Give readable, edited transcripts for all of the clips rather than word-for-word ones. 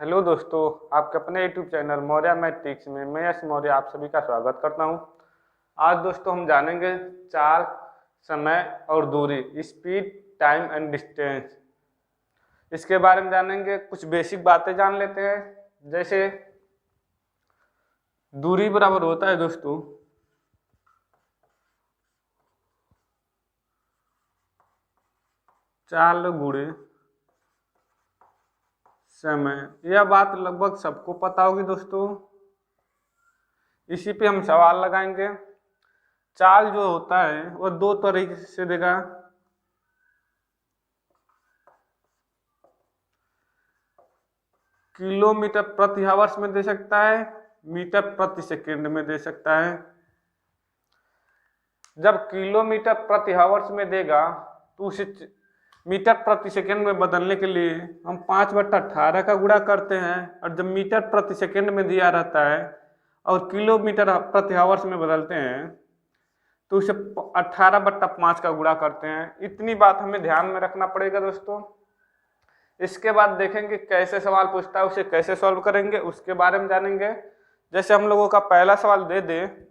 Hello दोस्तों, आपके अपने यूट्यूब चैनल मौर्य मैट्रिक्स में मैं यश मौर्य आप सभी का स्वागत करता हूं। आज दोस्तों हम जानेंगे चाल, समय और दूरी, स्पीड, टाइम एंड डिस्टेंस। इसके बारे में जानेंगे। कुछ बेसिक बातें जान लेते हैं। जैसे दूरी बराबर होता है दोस्तों चाल गुणे समय। यह बात लगभग सबको पता होगी दोस्तों। इसी पे हम सवाल लगाएंगे। चाल जो होता है वह दो तरीके से देगा। किलोमीटर प्रति आवर्स में दे सकता है, मीटर प्रति सेकंड में दे सकता है। जब किलोमीटर प्रति आवर्स में देगा तो उसे मीटर प्रति सेकंड में बदलने के लिए हम 5/18 का गुणा करते हैं। और जब मीटर प्रति सेकंड में दिया रहता है और किलोमीटर प्रति आवर्स में बदलते हैं तो उसे 18/5 का गुणा करते हैं। इतनी बात हमें ध्यान में रखना पड़ेगा दोस्तों। इसके बाद देखेंगे कैसे सवाल पूछता है, उसे कैसे सॉल्व करेंगे उसके बारे में जानेंगे। जैसे हम लोगों का पहला सवाल दे दे,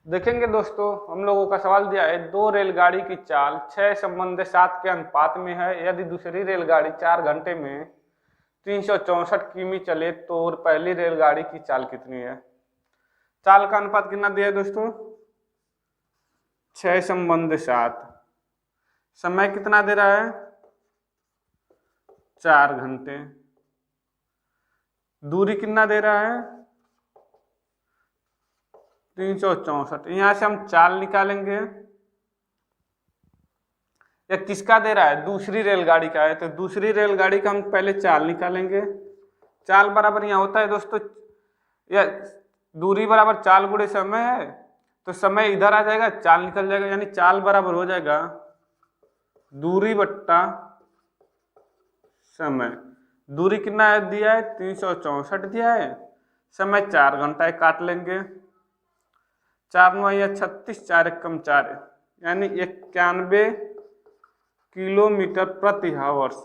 देखेंगे दोस्तों। हम लोगों का सवाल दिया है, दो रेलगाड़ी की चाल 6:7 के अनुपात में है। यदि दूसरी रेलगाड़ी 4 घंटे में 364 किमी चले तो पहली रेलगाड़ी की चाल कितनी है। चाल का अनुपात कितना दिया है दोस्तों? 6:7। समय कितना दे रहा है? 4 घंटे। दूरी कितना दे रहा है? 364। यहां से हम चाल निकालेंगे। या किसका दे रहा है? दूसरी रेलगाड़ी का है, तो दूसरी रेलगाड़ी का हम पहले चाल निकालेंगे। चाल बराबर यहाँ होता है दोस्तों, या दूरी बराबर चाल गुणे समय है, तो समय इधर आ जाएगा, चाल निकल जाएगा। यानी चाल बराबर हो जाएगा दूरी बट्टा समय। दूरी कितना है दिया है? 364 दिया है। समय 4 घंटा है, काट लेंगे। 4 9 या 36, 4 एकम 4, यानी 91 किलोमीटर प्रति आवर्स।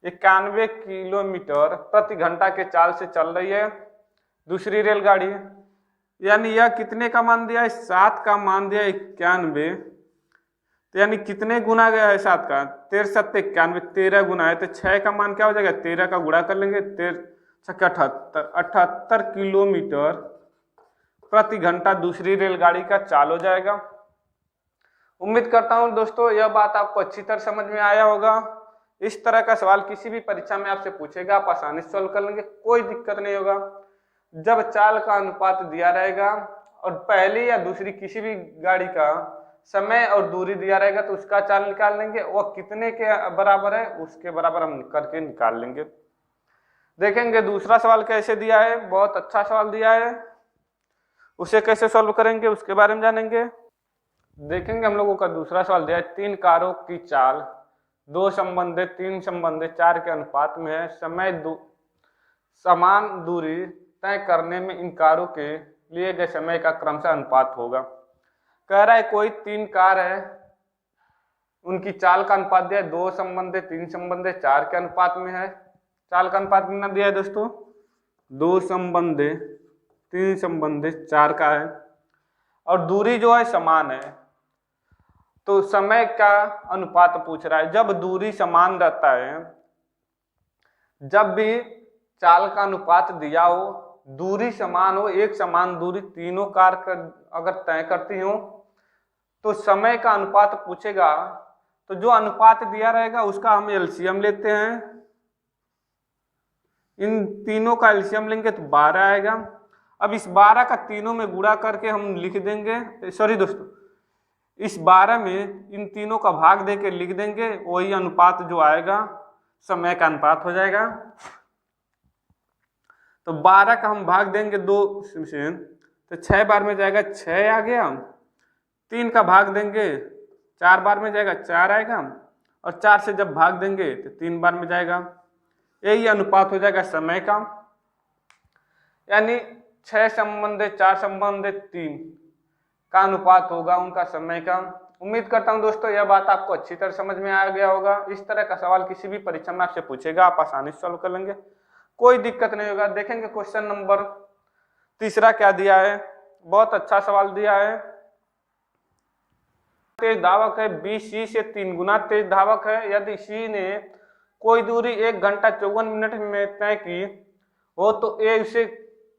91 किलोमीटर प्रति घंटा के चाल से चल रही है दूसरी रेलगाड़ी। यानी यह कितने का मान दिया है? 7 का मान दिया 91। तो यानी कितने गुना गया है 7 का? 13 7 91, 13 गुना है। तो 6 का मान क्या हो जाएगा? 13 का गुणा कर लेंगे। 13 78, 78 किलोमीटर प्रति घंटा दूसरी रेलगाड़ी का चाल हो जाएगा। उम्मीद करता हूं दोस्तों यह बात आपको अच्छी तरह समझ में आया होगा। इस तरह का सवाल किसी भी परीक्षा में आपसे पूछेगा, आप आसानी से सॉल्व कर लेंगे, कोई दिक्कत नहीं होगा। जब चाल का अनुपात दिया रहेगा और पहली या दूसरी किसी भी गाड़ी का समय और दूरी दिया रहेगा तो उसका चाल निकाल लेंगे। वह कितने के बराबर है उसके बराबर हम करके निकाल लेंगे। देखेंगे दूसरा सवाल कैसे दिया है। बहुत अच्छा सवाल दिया है, उसे कैसे सॉल्व करेंगे उसके बारे में जानेंगे। देखेंगे हम लोगों का दूसरा सवाल दिया है, 3 कारों की चाल 2/3/4 के अनुपात में है। समान दूरी तय करने में इन कारों के लिए गए समय का क्रमशः अनुपात होगा। कह रहा है कोई 3 कार है, उनकी चाल का अनुपात दिया है 2/3/4 के अनुपात में है। चाल का अनुपात कितना दिया है दोस्तों? 2/3/4 का है। और दूरी जो है समान है, तो समय का अनुपात पूछ रहा है। जब दूरी समान रहता है, जब भी चाल का अनुपात दिया हो, दूरी समान हो, एक समान दूरी तीनों कार अगर तय करती हो तो समय का अनुपात पूछेगा। तो जो अनुपात दिया रहेगा उसका हम एलसीएम लेते हैं। इन तीनों का एलसीएम लेंगे तो 12 आएगा। अब इस 12 का तीनों में गुणा करके हम लिख देंगे, सॉरी दोस्तों, इस 12 में इन तीनों का भाग देके लिख देंगे। वही अनुपात जो आएगा समय का अनुपात हो जाएगा। तो 12 का हम भाग देंगे 2 से, तो 6 बार में जाएगा 6 आ गया। 3 का भाग देंगे 4 बार में जाएगा 4 आएगा। और 4 से जब भाग देंगे तो 3 बार में जाएगा। यही अनुपात हो जाएगा समय का। यानी 6/4/3 का अनुपात होगा उनका समय का। उम्मीद करता हूं दोस्तों यह बात आपको अच्छी तरह समझ में आ गया होगा। इस तरह का सवाल किसी भी परीक्षा में आपसे पूछेगा, आप आसानी से सॉल्व कर लेंगे, कोई दिक्कत नहीं होगा। देखेंगे क्वेश्चन नंबर तीसरा क्या दिया है, बहुत अच्छा सवाल दिया है। तेज धावक है बी सी से 3 गुना तेज धावक है, यदि सी ने कोई दूरी 1 घंटा 54 मिनट में तय की हो तो ए उसे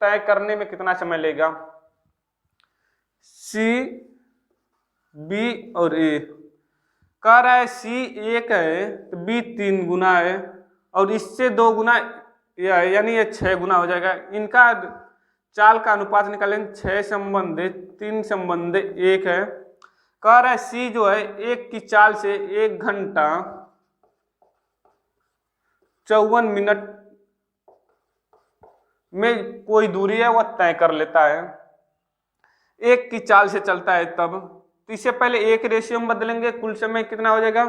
तय करने में कितना समय लेगा। सी, बी और ए कह रहा है सी 1 है तो बी 3 गुना है और इससे 2 गुना यह है, यानी ये 6 गुना हो जाएगा। इनका चाल का अनुपात निकालेंगे, 6 संबंधे 3 संबंधे 1 है। कह रहा है सी जो है 1 की चाल से 1 घंटा 54 मिनट में कोई दूरी है वह तय कर लेता है। 1 की चाल से चलता है तब, तो इससे पहले 1 रेशियो में बदलेंगे, कुल समय कितना हो जाएगा,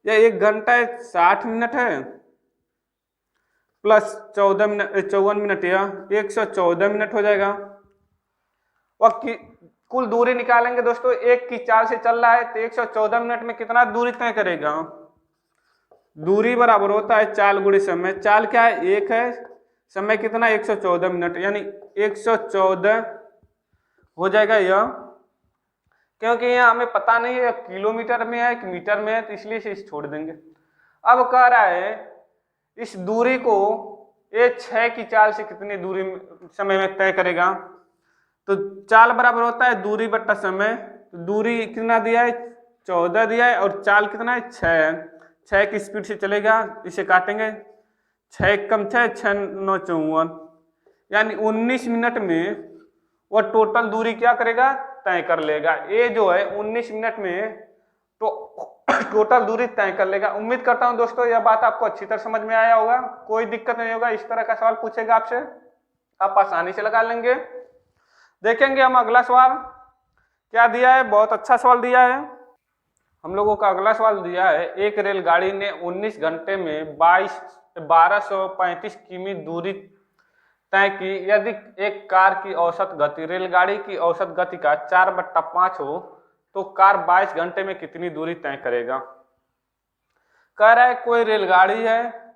या 1 घंटा 60 मिनट है प्लस 54 मिनट, या 114 मिनट हो जाएगा। और कुल दूरी निकालेंगे दोस्तों, 1 की चाल से चल रहा है तो 114 मिनट में कितना दूरी तय करेगा। दूरी बराबर होता है चाल गुणे समय। चाल क्या है, 1 है, समय कितना 114 मिनट, यानी 114 हो जाएगा यह। क्योंकि यहाँ हमें पता नहीं है किलोमीटर में है कि मीटर में है, तो इसलिए इसे छोड़ देंगे। अब कह रहा है इस दूरी को ये 6 की चाल से कितनी दूरी समय में तय करेगा। तो चाल बराबर होता है दूरी बट्टा समय। तो दूरी कितना दिया है, 14 दिया है, और चाल कितना है, 6 है। 6 की स्पीड से चलेगा, इसे काटेंगे, 6 कम 6 6 9 54, यानी 19 मिनट में वह टोटल दूरी क्या करेगा, तय कर लेगा। ये जो है 19 मिनट में तो टोटल दूरी तय कर लेगा। उम्मीद करता हूं दोस्तों यह बात आपको अच्छी तरह समझ में आया होगा, कोई दिक्कत नहीं होगा। इस तरह का सवाल पूछेगा आपसे, आप आसानी से लगा लेंगे। देखेंगे हम अगला सवाल क्या दिया है, बहुत अच्छा सवाल दिया है। हम लोगों का अगला सवाल दिया है, एक रेलगाड़ी ने 19 घंटे में 1235 किमी दूरी तय की, यदि एक कार की औसत गति रेलगाड़ी की औसत गति का 4/5 हो तो कार 22 घंटे में कितनी दूरी तय करेगा। कह रहा है कोई रेलगाड़ी है,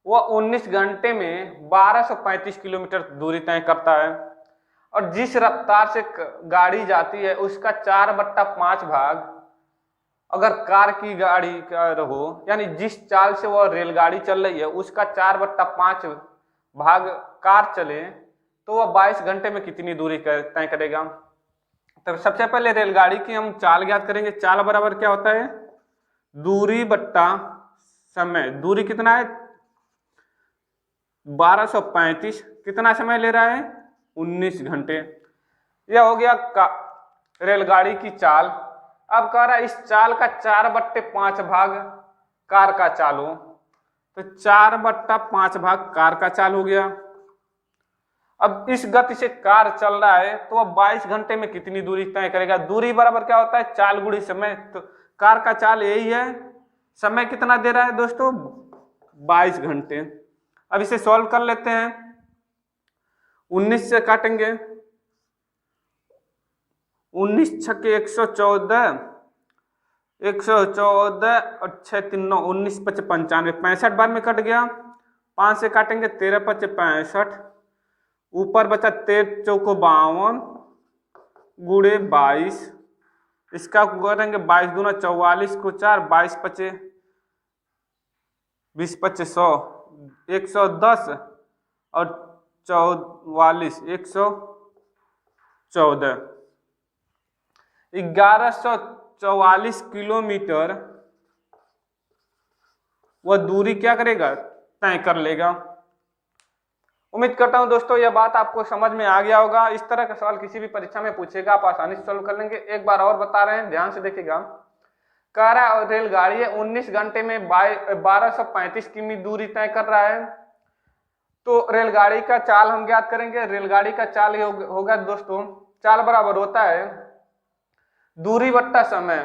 वह 19 घंटे में 1235 किलोमीटर दूरी तय करता है, और जिस रफ्तार से गाड़ी जाती है उसका 4/5 भाग अगर कार की गाड़ी का हो, यानी जिस चाल से वह रेलगाड़ी चल रही है उसका 4/5 भाग कार चले, तो वह 22 घंटे में कितनी दूरी तय करेगा। तो सबसे पहले रेलगाड़ी की हम चाल ज्ञात करेंगे। चाल बराबर क्या होता है, दूरी बट्टा समय। दूरी कितना है, 1235, कितना समय ले रहा है, 19 घंटे। यह हो गया रेलगाड़ी की चाल। अब कह रहा है इस चाल का 4/5 भाग कार का चाल हो, तो 4/5 भाग कार का चाल हो गया। अब इस गति से कार चल रहा है तो वह 22 घंटे में कितनी दूरी तय करेगा। दूरी बराबर क्या होता है, चाल गुणी समय। तो कार का चाल यही है, समय कितना दे रहा है दोस्तों, 22 घंटे। अब इसे सॉल्व कर लेते हैं, 19 से काटेंगे, 19 छक्के 114, 114 और 6 3 9 19 5 95, 65 बार में कट गया। 5 से काटेंगे, 13 5 65, ऊपर बचा 13 चौको 52 गुणे 22। इसका करेंगे 22 दूना 44 को 4, 22 पचे 20 पचे 100, 110 और 44 114, 1144 किलोमीटर वह दूरी क्या करेगा, तय कर लेगा। उम्मीद करता हूं दोस्तों यह बात आपको समझ में आ गया होगा। इस तरह का सवाल किसी भी परीक्षा में पूछेगा, आप आसानी से सॉल्व कर लेंगे। एक बार और बता रहे हैं, ध्यान से देखिएगा। कह रहा है रेलगाड़ी है 19 घंटे में 1235 किमी दूरी तय कर रहा है, तो रेलगाड़ी का चाल हम ज्ञात करेंगे। रेलगाड़ी का चाल होगा दोस्तों, चाल बराबर होता है दूरी बट्टा समय।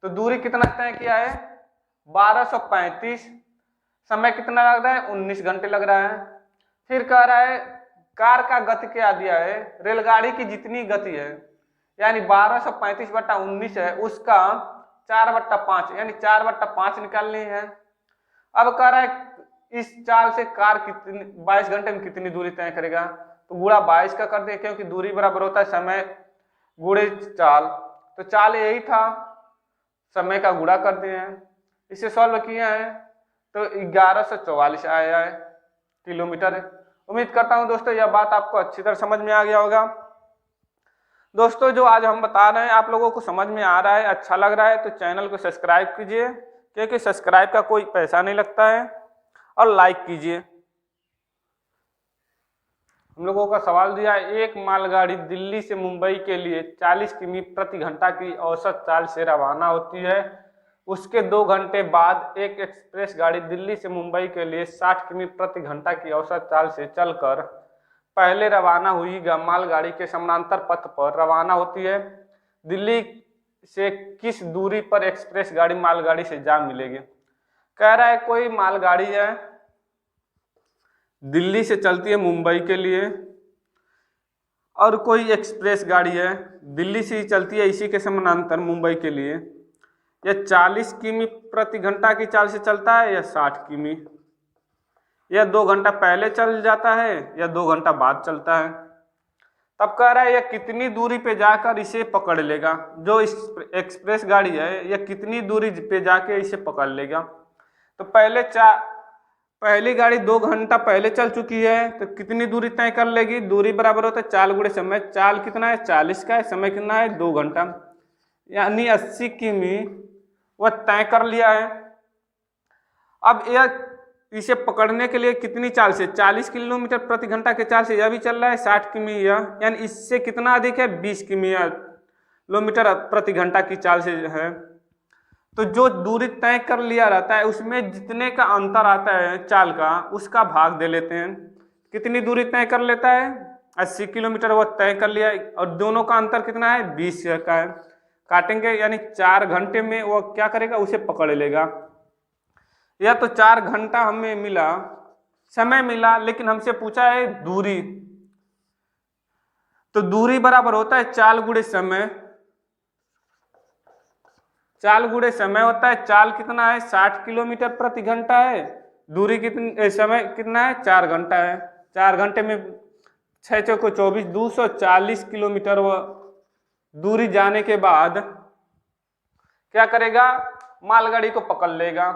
तो दूरी कितना तय किया है, 1235, समय कितना लग रहा है, 19 घंटे लग रहा है। फिर कह रहा है कार का गति क्या दिया है, रेलगाड़ी की जितनी गति है यानी 1235/19 है, उसका 4/5 यानी 4/5 निकालनी है। अब कह रहा है इस चाल से कार कितनी 22 घंटे में कितनी दूरी तय करेगा, तो गुणा 22 का कर दे, क्योंकि दूरी बराबर होता है समय गुणे चाल, तो चाल यही था, समय का गुणा कर दिए हैं, इसे सॉल्व किए हैं तो 1144 आया है किलोमीटर। उम्मीद करता हूं दोस्तों यह बात आपको अच्छी तरह समझ में आ गया होगा। दोस्तों जो आज हम बता रहे हैं आप लोगों को समझ में आ रहा है, अच्छा लग रहा है, तो चैनल को सब्सक्राइब कीजिए, क्योंकि सब्सक्राइब का कोई पैसा नहीं लगता है, और लाइक कीजिए। हम लोगों का सवाल दिया है, एक मालगाड़ी दिल्ली से मुंबई के लिए 40 किमी प्रति घंटा की औसत चाल से रवाना होती है, उसके 2 घंटे बाद एक एक्सप्रेस गाड़ी दिल्ली से मुंबई के लिए 60 किमी प्रति घंटा की औसत चाल से चलकर पहले रवाना हुई मालगाड़ी के समानांतर पथ पर रवाना होती है। दिल्ली से किस दूरी पर एक्सप्रेस गाड़ी मालगाड़ी से जा मिलेगी। कह रहा है कोई मालगाड़ी है, दिल्ली से चलती है मुंबई के लिए, और कोई एक्सप्रेस गाड़ी है दिल्ली से ही चलती है इसी के समानांतर मुंबई के लिए। यह 40 किमी प्रति घंटा की चाल से चलता है या 60 किमी, यह 2 घंटा पहले चल जाता है या 2 घंटा बाद चलता है। तब कह रहा है यह कितनी दूरी पे जाकर इसे पकड़ लेगा, जो एक्सप्रेस गाड़ी है यह कितनी दूरी पे जाके इसे पकड़ लेगा। तो पहली गाड़ी 2 घंटा पहले चल चुकी है, तो कितनी दूरी तय कर लेगी, दूरी बराबर होता है चाल गुणे समय, चाल कितना है 40 का है, समय कितना है 2 घंटा, यानी 80 किमी वह तय कर लिया है। अब यह इसे पकड़ने के लिए कितनी चाल से 40 किलोमीटर प्रति घंटा के चाल से यह भी चल रहा है 60 किमी, यह यानी इससे कितना अधिक है 20 किलोमीटर प्रति घंटा की चाल से है। तो जो दूरी तय कर लिया रहता है उसमें जितने का अंतर आता है चाल का उसका भाग दे लेते हैं। कितनी दूरी तय कर लेता है 80 किलोमीटर वह तय कर लिया, और दोनों का अंतर कितना है 20 का है। काटेंगे यानी 4 घंटे में वह क्या करेगा, उसे पकड़ लेगा। यह तो 4 घंटा हमें मिला, समय मिला, लेकिन हमसे पूछा है दूरी, तो दूरी बराबर होता है चाल गुणे समय, चाल गुणे समय होता है, चाल कितना है 60 किलोमीटर प्रति घंटा है, दूरी कितनी समय कितना है 4 घंटा है। 4 घंटे में 6 चौको 24 240 किलोमीटर वो दूरी जाने के बाद क्या करेगा, मालगाड़ी को पकड़ लेगा,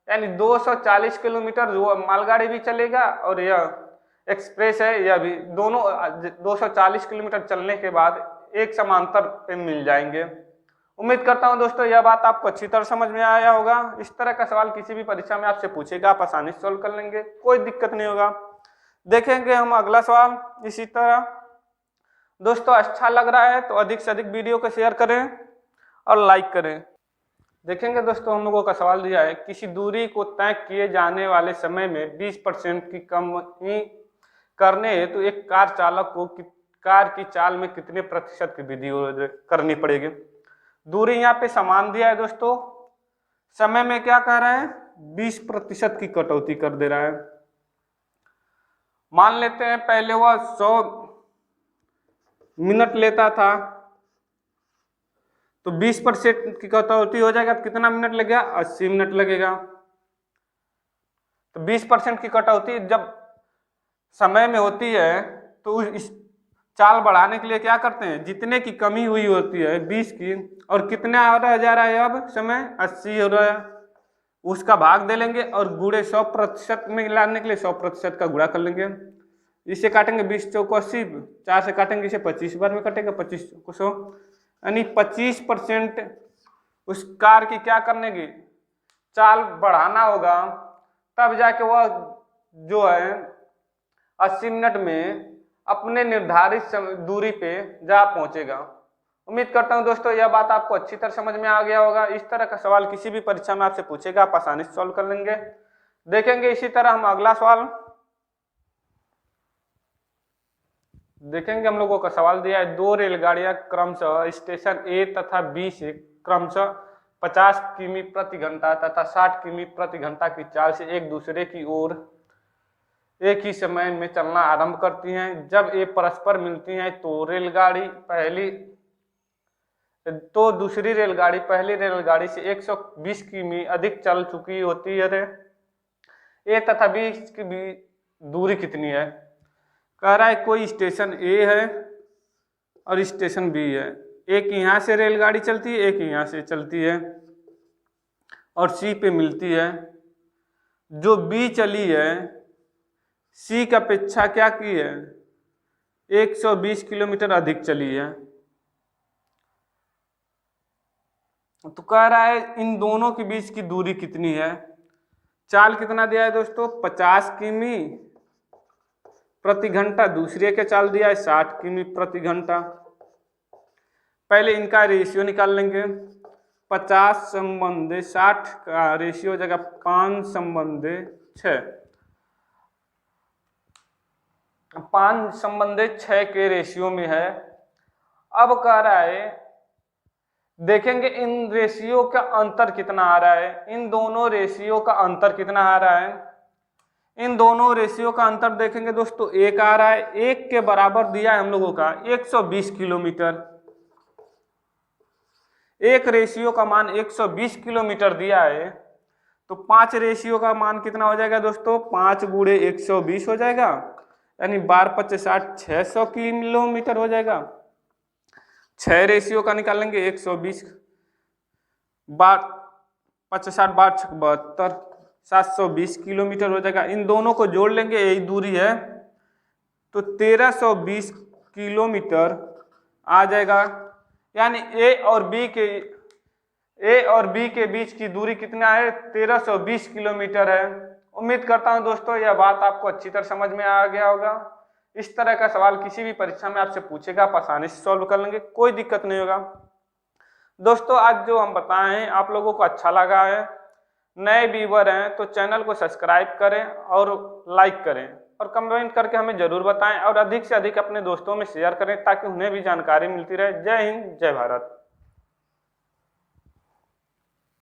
यानी 240 किलोमीटर मालगाड़ी भी चलेगा और यह एक्सप्रेस है यह भी, दोनों 240 किलोमीटर चलने के बाद एक समांतर पे मिल जाएंगे। उम्मीद करता हूं दोस्तों यह बात आपको अच्छी तरह समझ में आया होगा। इस तरह का सवाल किसी भी परीक्षा में आपसे पूछेगा, आप आसानी से सॉल्व कर लेंगे, कोई दिक्कत नहीं होगा। देखेंगे हम अगला सवाल इसी तरह। दोस्तों अच्छा लग रहा है तो अधिक से अधिक वीडियो को शेयर करें और लाइक करें। देखेंगे दोस्तों हम लोगों का सवाल दिया है, किसी दूरी को तय किए जाने वाले समय में 20% की कमी करने हेतु तो एक कार चालक को कार की चाल में कितने प्रतिशत की वृद्धि करनी पड़ेगी। दूरी यहाँ पे समान दिया है दोस्तों, समय में क्या कह रहा है 20% की कटौती कर दे रहा है। मान लेते हैं पहले वह 100 मिनट लेता था, तो 20% की कटौती हो जाएगा, तो कितना मिनट लगेगा 80 मिनट लगेगा। तो 20% की कटौती जब समय में होती है तो इस चाल बढ़ाने के लिए क्या करते हैं, जितने की कमी हुई होती है 20 की, और कितना हो रहा जा रहा है अब समय 80 हो रहा है, उसका भाग दे लेंगे और गुणे 100% में लाने के लिए 100% का गुणा कर लेंगे। इसे काटेंगे 20 चौको 80, 4 से काटेंगे इसे 25 बार में कटेगा, 25 को 100, यानी 25% उस कार की क्या करने की चाल बढ़ाना होगा, तब जाके वह जो है 80 मिनट में अपने निर्धारित दूरी पे जा पहुंचेगा। उम्मीद करता हूं दोस्तों यह बात आपको अच्छी तरह समझ में आ गया होगा। इस तरह का सवाल किसी भी परीक्षा में आपसे पूछेगा, आप आसानी से सॉल्व कर लेंगे। देखेंगे इसी तरह हम अगला सवाल देखेंगे। हम लोगों का सवाल दिया है, 2 रेलगाड़ियां क्रमशः स्टेशन ए तथा बी से क्रमशः 50 किमी प्रति घंटा तथा 60 किमी प्रति घंटा की चाल से एक दूसरे की ओर एक ही समय में चलना आरंभ करती हैं। जब ये परस्पर मिलती हैं तो रेलगाड़ी पहली तो दूसरी रेलगाड़ी पहली रेलगाड़ी से 120 किमी अधिक चल चुकी होती है। ए तथा बी की दूरी कितनी है? कह रहा है कोई स्टेशन ए है और स्टेशन बी है, एक यहाँ से रेलगाड़ी चलती है, एक यहाँ से चलती है और सी पे मिलती है। जो बी चली है सी की अपेक्षा क्या की है? 120 किलोमीटर अधिक चली है। तो कह रहा है इन दोनों के बीच की दूरी कितनी है? चाल कितना दिया है दोस्तों? 50 किमी प्रति घंटा। दूसरे के चाल दिया है 60 किमी प्रति घंटा। पहले इनका रेशियो निकाल लेंगे। 50 संबंधे 60 का रेशियो हो जाएगा 5 संबंधे 6। 5 संबंधे 6 के रेशियो में है। अब कह रहा है देखेंगे इन रेशियो का अंतर कितना आ रहा है। इन दोनों रेशियो का अंतर कितना आ रहा है? इन दोनों रेशियो का अंतर देखेंगे दोस्तों, एक आ रहा है, एक के बराबर दिया है हम लोगों का 120 किलोमीटर। एक रेशियो का मान 120 किलोमीटर दिया है, तो 5 रेशियो का मान कितना हो जाएगा दोस्तों? 5 गुणे 120 हो जाएगा, यानी 12 5 60 600 किलोमीटर हो जाएगा। 6 रेशियो का निकालेंगे 120 5 60 12 72 720 किलोमीटर हो जाएगा। इन दोनों को जोड़ लेंगे, यही दूरी है, तो 1320 किलोमीटर आ जाएगा। यानी ए और बी के बीच की दूरी कितना है? 1320 किलोमीटर है। उम्मीद करता हूं दोस्तों यह बात आपको अच्छी तरह समझ में आ गया होगा। इस तरह का सवाल किसी भी परीक्षा में आपसे पूछेगा, आप आसानी से सॉल्व कर लेंगे, कोई दिक्कत नहीं होगा। दोस्तों आज जो हम बताए हैं आप लोगों को अच्छा लगा है, नए व्यूवर हैं तो चैनल को सब्सक्राइब करें और लाइक करें और कमेंट करके हमें जरूर बताएं और अधिक से अधिक अपने दोस्तों में शेयर करें ताकि उन्हें भी जानकारी मिलती रहे। जय हिंद, जय भारत।